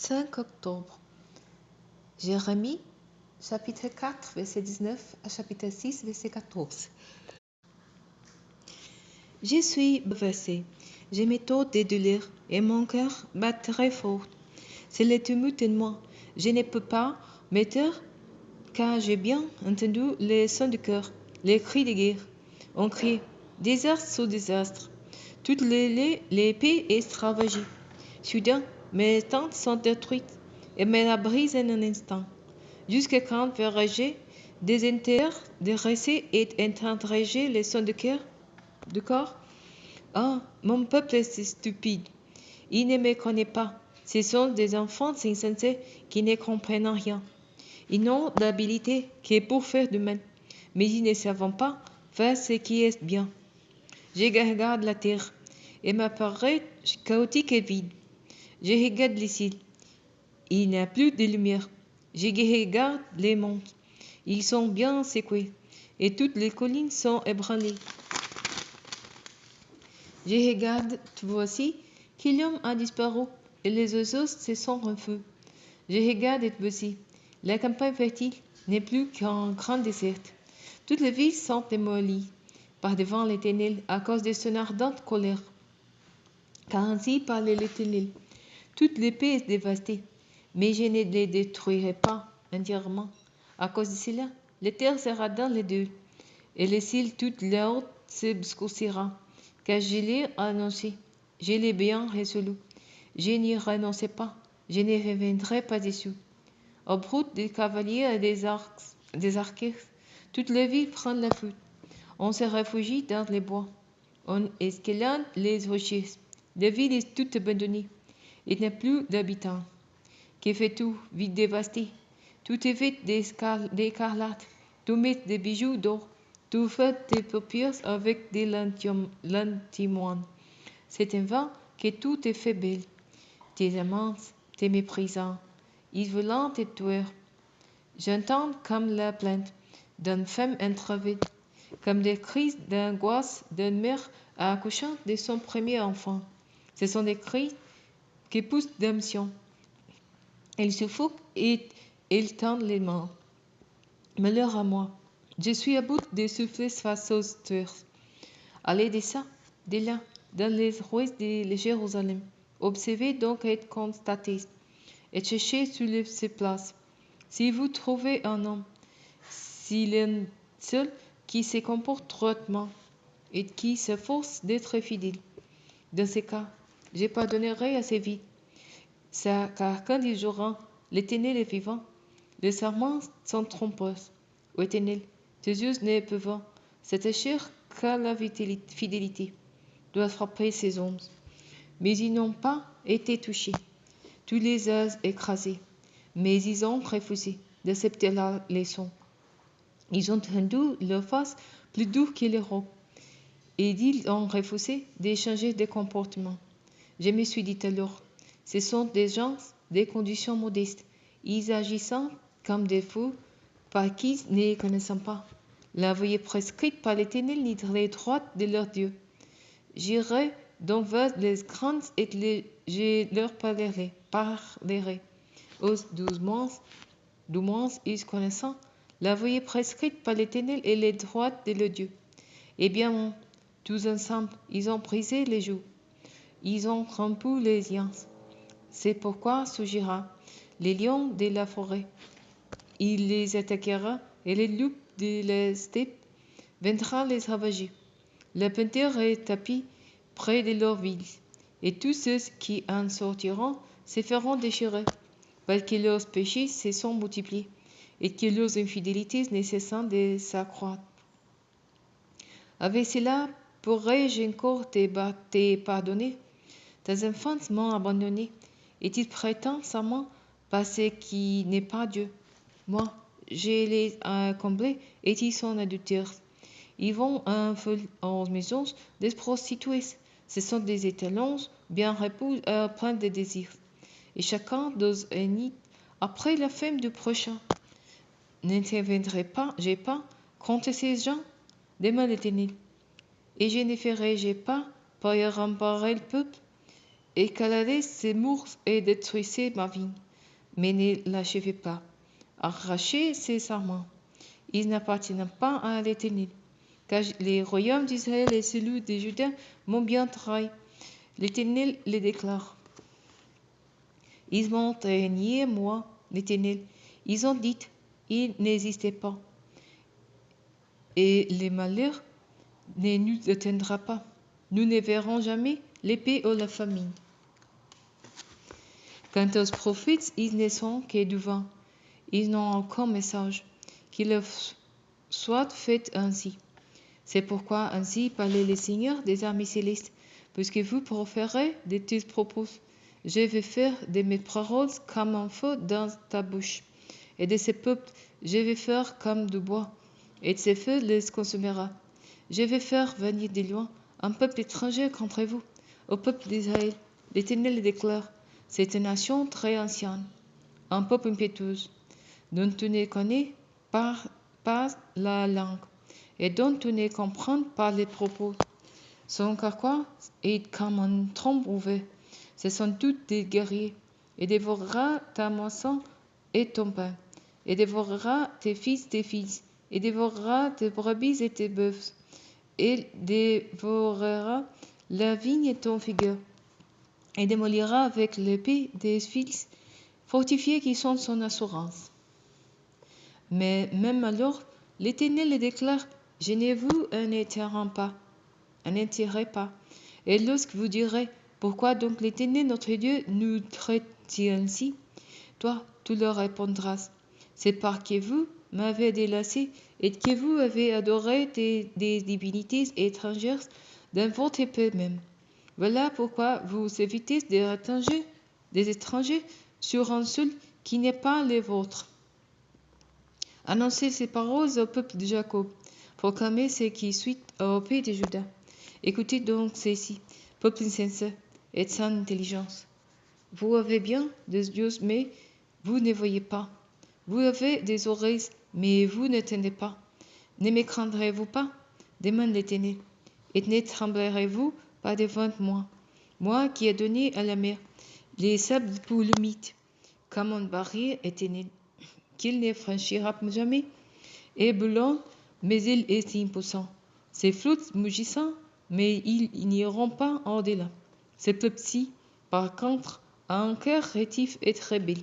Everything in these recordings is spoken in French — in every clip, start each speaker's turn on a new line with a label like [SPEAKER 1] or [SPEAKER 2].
[SPEAKER 1] 5 octobre. Jérémie, chapitre 4, verset 19 à chapitre 6, verset 14. Je suis bouleversé, j'ai mes taux de douleur et mon cœur bat très fort. C'est le tumulte en moi. Je ne peux pas me taire car j'ai bien entendu les sons du cœur, les cris de guerre. On crie désastre sur désastre. Toute l'épée est ravagée. Soudain, mes tentes sont détruites et me la brisent en un instant. Jusqu'à quand verrai-je désintéressé et entendrai-je les sons du corps? Ah, mon peuple est stupide. Il ne me connaît pas. Ce sont des enfants insensés qui ne comprennent rien. Ils n'ont d'habilité que pour faire du mal, mais ils ne savent pas faire ce qui est bien. Je regarde la terre et m'apparaît chaotique et vide. Je regarde les cieux. Il n'y a plus de lumière. Je regarde les monts. Ils sont bien secoués et toutes les collines sont ébranlées. Je regarde, voici, que l'homme a disparu et les oiseaux se sont enfuis. Je regarde et voici, la campagne fertile n'est plus qu'un grand désert. Toutes les villes sont démolies par devant l'Éternel à cause de son ardente colère. Car ainsi parle l'Éternel. Toute l'épée est dévastée, mais je ne les détruirai pas entièrement. À cause de cela, la terre sera dans les deux, et le ciel toute la haute s'obscurcira. Car je l'ai annoncé, je l'ai bien résolu. Je n'y renoncerai pas, je ne reviendrai pas dessus. Au brut des cavaliers et des archers, toute la ville prend la fuite. On se réfugie dans les bois. On escalade les rochers. La ville est toute abandonnée. Il n'y a plus d'habitants. Que fais-tu, ville dévastée? Tout est fait d'écarlate. Tu mets des bijoux d'or. Tu fais des paupières avec des lentimoines. C'est en vain que tout est fait belle. Tes amants te méprisant. Ils veulent te tuer. J'entends comme la plainte d'une femme entrevue, comme des cris d'angoisse d'une mère accouchant de son premier enfant. Ce sont des cris qui poussent d'émotion. Ils suffoquent et ils tendent les mains. Malheur à moi, je suis à bout de souffler face aux tueurs. Allez de ça, de là, dans les rues de Jérusalem. Observez donc et constatez, et cherchez sur ces places. Si vous trouvez un homme, s'il est un seul qui se comporte droitement et qui s'efforce d'être fidèle, dans ce cas, je pardonnerai à ses vies. Car quand ils joueront, l'Éternel est vivant. Les serments sont trompeurs. Ô Éternel, tes yeux ne peuvent s'attacher qu'à la fidélité, doit frapper ces hommes. Mais ils n'ont pas été touchés. Tu les as écrasés, mais ils ont refusé d'accepter la leçon. Ils ont rendu leur face plus dure que les rocs, et ils ont refusé d'échanger de comportement. Je me suis dit alors, ce sont des gens des conditions modestes, ils agissent comme des fous par qui ne connaissent pas la voie prescrite par l'Éternel ni les droits de leur Dieu. J'irai donc vers les grands et je leur parlerai. Aux doucement, ils connaissant la voie prescrite par l'Éternel et les droits de leur Dieu. Eh bien, tous ensemble, ils ont brisé les joues. Ils ont rompu les liens. C'est pourquoi surgira les lions de la forêt. Il les attaquera et les loups de la steppe viendra les ravager. La panthère est tapie près de leur ville, et tous ceux qui en sortiront se feront déchirer, parce que leurs péchés se sont multipliés, et que leurs infidélités ne cessent de s'accroître. Avec cela, pourrais-je encore te pardonner? Tes enfants m'ont abandonné, et ils prétendent serment par ce qui n'est pas Dieu. Moi, je les comblés et ils sont adultères. Ils vont en maisons des prostituées. Ce sont des étalons bien repus pleins de désirs. Et chacun d'eux est après la femme du prochain. N'interviendrai pas, j'ai pas, contre ces gens, demande l'Éternel. Et je ne ferai pas pour y remparler le peuple, escaladez ces murs et détruisez ma vigne, mais ne l'achevez pas. Arrachez ces serments. Ils n'appartiennent pas à l'Éternel, car les royaumes d'Israël et celui de Juda m'ont bien trahi. L'Éternel les déclare. Ils m'ont renié, moi, l'Éternel. Ils ont dit, il n'existait pas. Et le malheur ne nous atteindra pas. Nous ne verrons jamais l'épée ou la famine. Quant aux prophètes, ils ne sont que du vent. Ils n'ont aucun message. Qu'il leur soit fait ainsi. C'est pourquoi ainsi parlait le Seigneur des armées célestes, puisque vous proférez de tels propos. Je vais faire de mes paroles comme un feu dans ta bouche, et de ce peuple, je vais faire comme du bois, et ce feu les consumera. Je vais faire venir de loin un peuple étranger contre vous, au peuple d'Israël. L'Éternel le déclare, c'est une nation très ancienne, un peuple impétueux, dont tu ne connais pas la langue, et dont tu ne comprends pas les propos. Son carquois est comme un trompe ouvert. Ce sont tous des guerriers, et dévorera ta moisson et ton pain, et dévorera tes fils, et dévorera tes brebis et tes bœufs, et dévorera la vigne et ton figuier, et démolira avec l'épée des fils fortifiés qui sont son assurance. Mais même alors, l'Éternel le déclare, je ne vous un intérêt pas. Et lorsque vous direz, pourquoi donc l'Éternel notre Dieu nous traite-t-il ainsi? Toi, tu leur répondras, c'est parce que vous m'avez délaissé et que vous avez adoré des divinités étrangères dans votre pays même. Voilà pourquoi vous évitez des étrangers sur un sol qui n'est pas le vôtre. Annoncez ces paroles au peuple de Jacob, proclamez ce qui suit au pays de Juda. Écoutez donc ceci, peuple insensé et sans intelligence. Vous avez bien des yeux, mais vous ne voyez pas. Vous avez des oreilles, mais vous n'entendez pas. Ne me craindrez-vous pas, demande l'Éternel, et ne tremblerez-vous pas devant moi qui ai donné à la mer les sables pour le mythe, comme une barrière éternelle, qu'il ne franchira jamais, et brûlant, mais il est impuissant. Ces flûtes mugissant, mais ils n'iront pas au-delà. Ce peuple-ci, par contre, a un cœur rétif et très bel.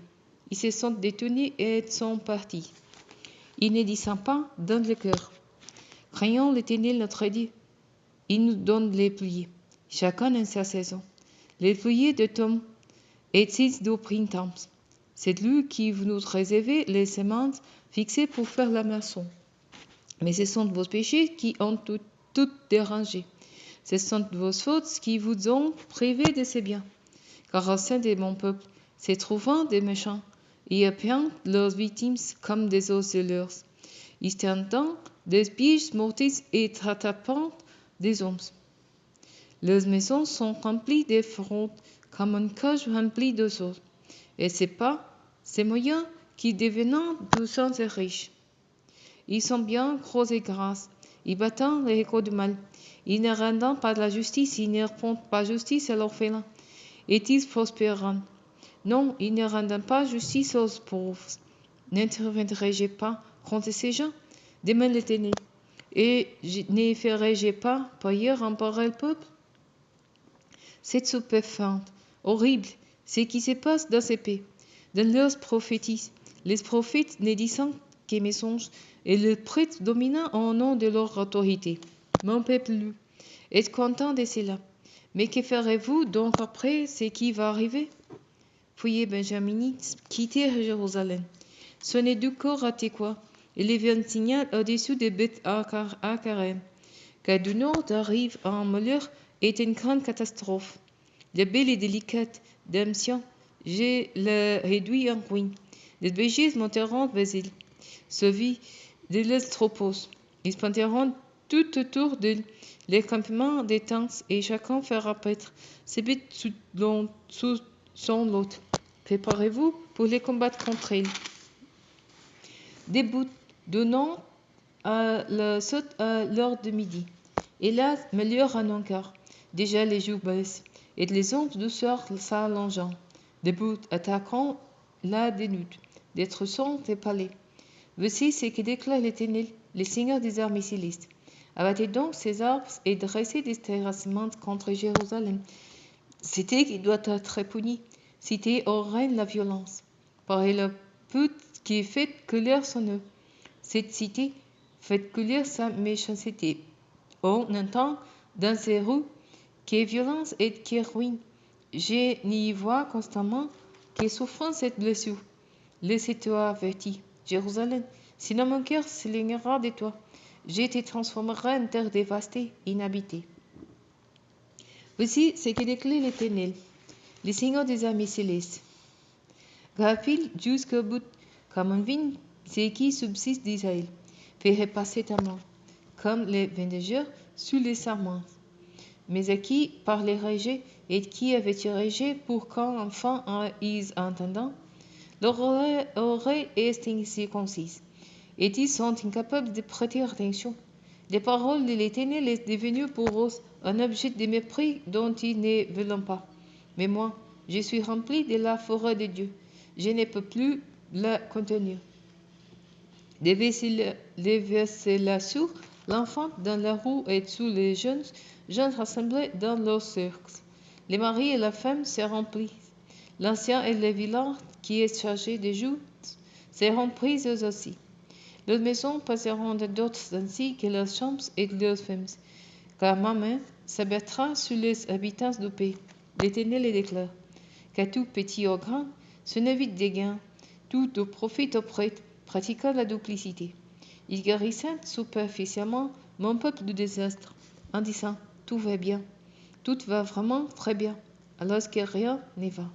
[SPEAKER 1] Ils se sont détournés et sont partis. Ils ne descendent pas dans le cœur. Craignons l'Éternel notre Dieu. Il nous donne les pluies, chacun en sa saison. Les pluies de tombent et cessent du printemps. C'est lui qui nous réserve les semences fixées pour faire la moisson. Mais ce sont vos péchés qui ont tout dérangé. Ce sont vos fautes qui vous ont privé de ces biens. Car au sein de mon peuple, se trouvant des méchants, ils appellent leurs victimes comme des osseleurs. Ils tentent des pièges mortels et rattrapent des hommes. Leurs maisons sont remplies de fraudes comme une cage remplie de choses. Et c'est pas ces moyens qui deviennent puissants et riches. Ils sont bien gros et grasses. Ils battent les échos du mal. Ils ne rendent pas la justice, ils ne répondent pas justice à l'orphelin. Et ils prospéreront. Non, ils ne rendent pas justice aux pauvres. N'interviendrai-je pas contre ces gens? Demande l'Éternel. Et ne ferai-je pas payer un pareil peuple? C'est stupéfiant, horrible, ce qui se passe dans ces pays. Dans leurs prophéties, les prophètes ne disent que mensonges et les prêtres dominant au nom de leur autorité. Mon peuple est content de cela. Mais que ferez-vous donc après ce qui va arriver? Fuyez Benjaminites, quittez Jérusalem. Sonnez du corps à Tekoa, et levez un signal au-dessus des bêtes à Carême. Car du nord arrive un malheur et une grande catastrophe. La belle et délicate dame Sion, je la réduis en ruine. Les bergers monteront vers elle, suivis de leurs troupeaux. Ils planteront tout autour d'elle les campements des tentes, et chacun fera paître ses bêtes sous son lot. Préparez-vous pour les combattre contre elle. Debout, donnant à la saute à l'heure de midi. Et là, meilleur en encore. Déjà les jours baissent, et les ondes douceur s'allongeant, debout attaquant la dénoude, d'être son et palais. Voici ce que déclare l'Éternel, le Seigneur des armées célestes. Abattez donc ces arbres et dressez des terrassements contre Jérusalem. Cité qui doit être punie, cité où règne la violence. Par le pute qui fait couler son eau. Cette cité fait couler sa méchanceté. On entend dans ses rues qui est violence et qui est ruine. Je n'y vois constamment que souffrance et blessure. Laissez-toi averti, Jérusalem, sinon mon cœur s'éloignera de toi. Je te transformerai en terre dévastée, inhabitée. Voici ce que déclare l'Éternel, le Seigneur des armées célestes. Rapide jusqu'au bout, comme un vin, ce qui subsiste d'Israël, fait repasser ta main, comme les vendeurs sous les serments. Mais à qui par les rejets et qui avait-il rejet pour quand enfin ils entendant, leur oreille est incirconcise, et ils sont incapables de prêter attention. Les paroles de l'Éternel est devenue pour eux un objet de mépris dont ils ne veulent pas. Mais moi, je suis rempli de la forêt de Dieu. Je ne peux plus la contenir. Déverser la sur l'enfant dans la roue et sous les jeunes rassemblés dans leur cercle. Les maris et la femme se remplissent. L'ancien et le vilain qui est chargé de joutes seront pris eux aussi. Leurs maisons passeront de d'autres ainsi que leurs chambres et leurs femmes. Car ma main s'abattra sur les habitants du pays. L'Éternel le déclare. Qu'à tout petit ou grand, ce n'est vite des gains, tout au profit au prêtre, pratiquant la duplicité. Il guérissait superficiellement mon peuple du désastre, en disant tout va bien, tout va vraiment très bien, alors que rien ne va.